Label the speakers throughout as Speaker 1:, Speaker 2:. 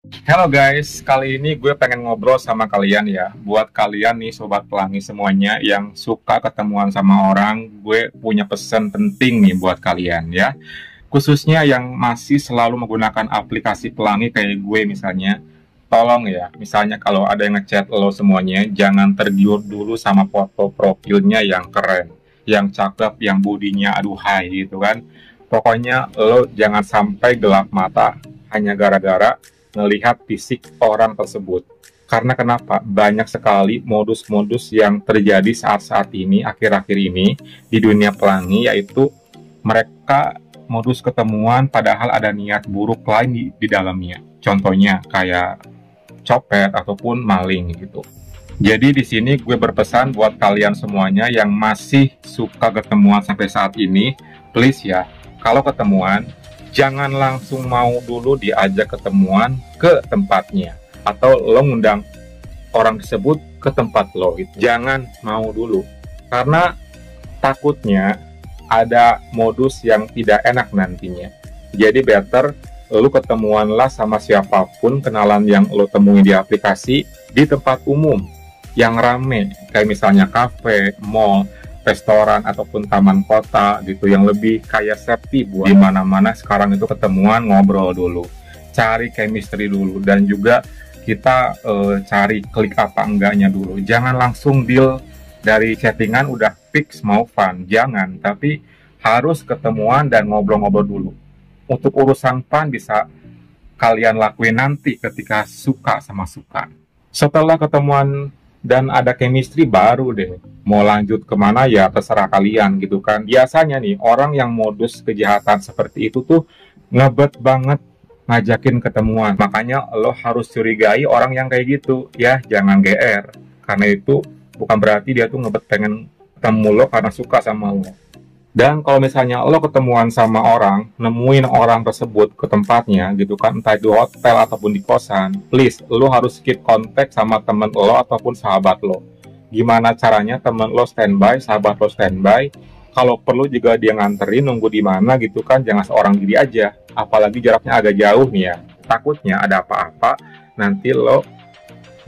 Speaker 1: Halo guys, kali ini gue pengen ngobrol sama kalian ya. Buat kalian nih Sobat Pelangi semuanya yang suka ketemuan sama orang, gue punya pesan penting nih buat kalian ya. Khususnya yang masih selalu menggunakan aplikasi pelangi kayak gue misalnya. Tolong ya, misalnya kalau ada yang ngechat lo semuanya, jangan tergiur dulu sama foto profilnya yang keren, yang cakep, yang bodinya aduhai gitu kan. Pokoknya lo jangan sampai gelap mata hanya gara-gara melihat fisik orang tersebut. Karena kenapa? Banyak sekali modus-modus yang terjadi saat-saat ini, akhir-akhir ini, di dunia pelangi, yaitu mereka modus ketemuan padahal ada niat buruk lain di dalamnya. Contohnya kayak copet ataupun maling gitu. Jadi di sini gue berpesan buat kalian semuanya yang masih suka ketemuan sampai saat ini, please ya, kalau ketemuan jangan langsung mau dulu diajak ketemuan ke tempatnya atau lo ngundang orang tersebut ke tempat lo gitu. Jangan mau dulu karena takutnya ada modus yang tidak enak nantinya. Jadi better lo ketemuanlah sama siapapun kenalan yang lo temui di aplikasi di tempat umum yang rame kayak misalnya kafe, mall, restoran ataupun taman kota gitu yang lebih kayak safety buat di mana-mana sekarang itu ketemuan ngobrol dulu, cari chemistry dulu dan juga kita cari klik apa enggaknya dulu. Jangan langsung deal dari chattingan udah fix mau fun, jangan, tapi harus ketemuan dan ngobrol-ngobrol dulu. Untuk urusan fun bisa kalian lakuin nanti ketika suka sama suka. Setelah ketemuan dan ada chemistry baru deh mau lanjut kemana ya terserah kalian gitu kan. Biasanya nih orang yang modus kejahatan seperti itu tuh ngebet banget ngajakin ketemuan, makanya lo harus curigai orang yang kayak gitu ya, jangan GR karena itu bukan berarti dia tuh ngebet pengen ketemu lo karena suka sama lo. Dan kalau misalnya lo ketemuan sama orang, nemuin orang tersebut ke tempatnya gitu kan, entah di hotel ataupun di kosan, please, lo harus keep kontak sama temen lo ataupun sahabat lo. Gimana caranya temen lo standby, sahabat lo standby, kalau perlu juga dia nganterin, nunggu di mana gitu kan, jangan seorang diri aja. Apalagi jaraknya agak jauh nih ya, takutnya ada apa-apa, nanti lo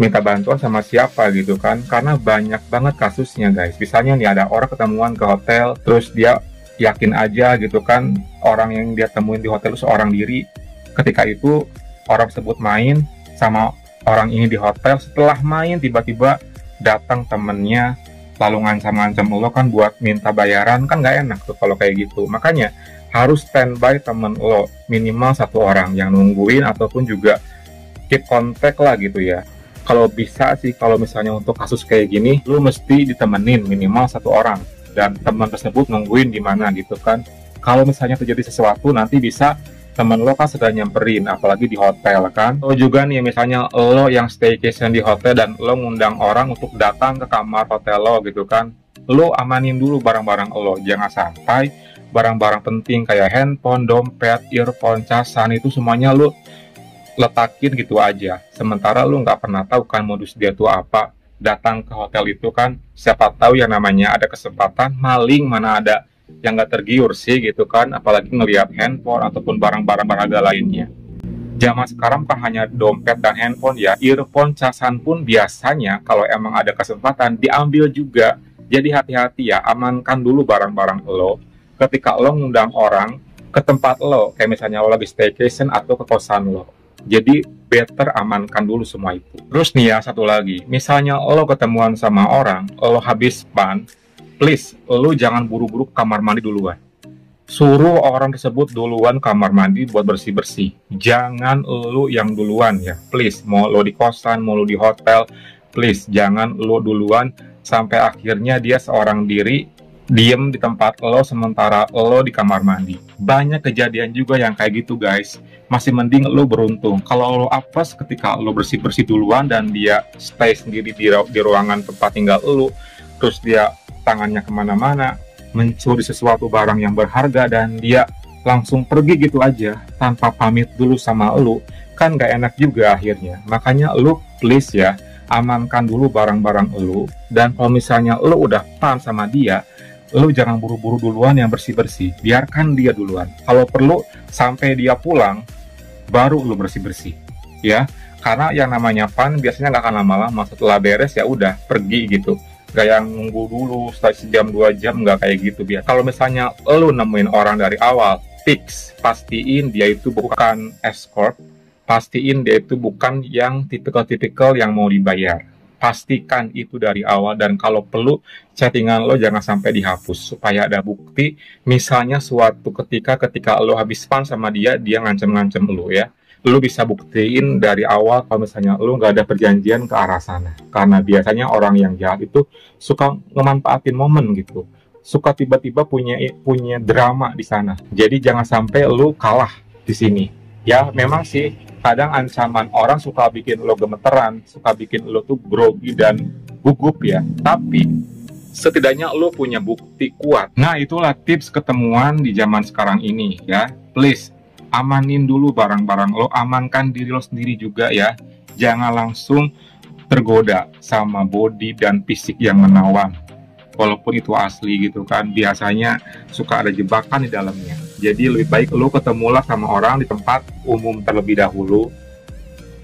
Speaker 1: minta bantuan sama siapa gitu kan, karena banyak banget kasusnya guys. Misalnya nih ada orang ketemuan ke hotel terus dia yakin aja gitu kan orang yang dia temuin di hotel itu seorang diri. Ketika itu orang tersebut main sama orang ini di hotel, setelah main tiba-tiba datang temennya lalu ngancam-ngancam lo kan buat minta bayaran, kan nggak enak tuh kalau kayak gitu. Makanya harus standby temen lo minimal satu orang yang nungguin ataupun juga keep kontak lah gitu ya. Kalau bisa sih, kalau misalnya untuk kasus kayak gini, lu mesti ditemenin minimal satu orang dan teman tersebut nungguin di mana gitu kan. Kalau misalnya terjadi sesuatu nanti bisa temen lo kan sedang nyamperin, apalagi di hotel kan. Lo juga nih misalnya lo yang staycation di hotel dan lo ngundang orang untuk datang ke kamar hotel lo gitu kan. Lo amanin dulu barang-barang lo, jangan sampai barang-barang penting kayak handphone, dompet, earphone, casan itu semuanya lo letakin gitu aja. Sementara lu nggak pernah tahu kan modus dia tuh apa. Datang ke hotel itu kan, siapa tahu yang namanya ada kesempatan maling, mana ada yang nggak tergiur sih gitu kan. Apalagi ngelihat handphone ataupun barang-barang berharga lainnya. Zaman sekarang kan hanya dompet dan handphone ya, earphone, casan pun biasanya kalau emang ada kesempatan diambil juga. Jadi hati-hati ya, amankan dulu barang-barang lo. Ketika lo ngundang orang ke tempat lo, kayak misalnya lo lagi staycation atau ke kosan lo. Jadi better amankan dulu semua itu. Terus nih ya satu lagi, misalnya lo ketemuan sama orang, lo habis fun, please lo jangan buru-buru ke kamar mandi duluan. Suruh orang tersebut duluan kamar mandi buat bersih-bersih. Jangan lo yang duluan ya, please. Mau lo di kosan, mau lo di hotel, please jangan lo duluan sampai akhirnya dia seorang diri diem di tempat lo sementara lo di kamar mandi. Banyak kejadian juga yang kayak gitu guys. Masih mending lo beruntung. Kalau lo apes ketika lo bersih-bersih duluan dan dia stay sendiri di ruangan tempat tinggal lo, terus dia tangannya kemana-mana mencuri sesuatu barang yang berharga dan dia langsung pergi gitu aja tanpa pamit dulu sama lo, kan gak enak juga akhirnya. Makanya lo please ya, amankan dulu barang-barang lo, dan kalau misalnya lo udah paham sama dia, lu jangan buru-buru duluan yang bersih-bersih, biarkan dia duluan. Kalau perlu sampai dia pulang baru lu bersih-bersih. ya. Karena yang namanya fun biasanya nggak akan lama-lama, setelah beres ya udah pergi gitu. Gak yang nunggu dulu setelah sejam 2 jam, nggak kayak gitu biar. Kalau misalnya lo nemuin orang dari awal, fix pastiin dia itu bukan escort, pastiin dia itu bukan yang tipikal-tipikal yang mau dibayar. Pastikan itu dari awal, dan kalau perlu chattingan lo jangan sampai dihapus supaya ada bukti. Misalnya suatu ketika lo habis fun sama dia, dia ngancem-ngancem lo ya. Lu bisa buktiin dari awal kalau misalnya lu nggak ada perjanjian ke arah sana. Karena biasanya orang yang jahat itu suka ngemanfaatin momen gitu. Suka tiba-tiba punya drama di sana. Jadi jangan sampai lu kalah di sini. Ya, memang sih kadang ancaman orang suka bikin lo gemeteran, suka bikin lo tuh grogi dan gugup ya. Tapi setidaknya lo punya bukti kuat. Nah, itulah tips ketemuan di zaman sekarang ini ya. Please, amanin dulu barang-barang lo, amankan diri lo sendiri juga ya. Jangan langsung tergoda sama body dan fisik yang menawan. Walaupun itu asli gitu kan, biasanya suka ada jebakan di dalamnya. Jadi lebih baik lo ketemulah sama orang di tempat umum terlebih dahulu.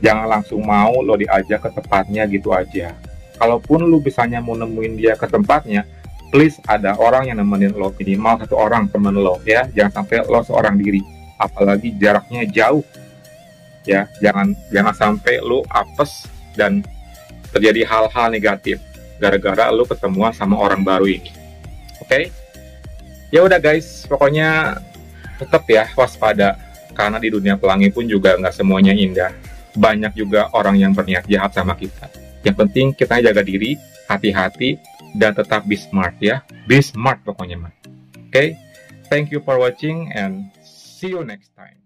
Speaker 1: Jangan langsung mau lo diajak ke tempatnya gitu aja. Kalaupun lo misalnya mau nemuin dia ke tempatnya, please ada orang yang nemenin lo, minimal 1 orang temen lo ya. Jangan sampai lo seorang diri. Apalagi jaraknya jauh ya, jangan sampai lu apes dan terjadi hal-hal negatif gara-gara lu ketemuan sama orang baru ini. Oke? Ya udah guys, pokoknya tetap ya waspada, karena di dunia pelangi pun juga nggak semuanya indah. Banyak juga orang yang berniat jahat sama kita. Yang penting kita jaga diri, hati-hati, dan tetap be smart ya. Be smart pokoknya mah. Oke? Thank you for watching and see you next time.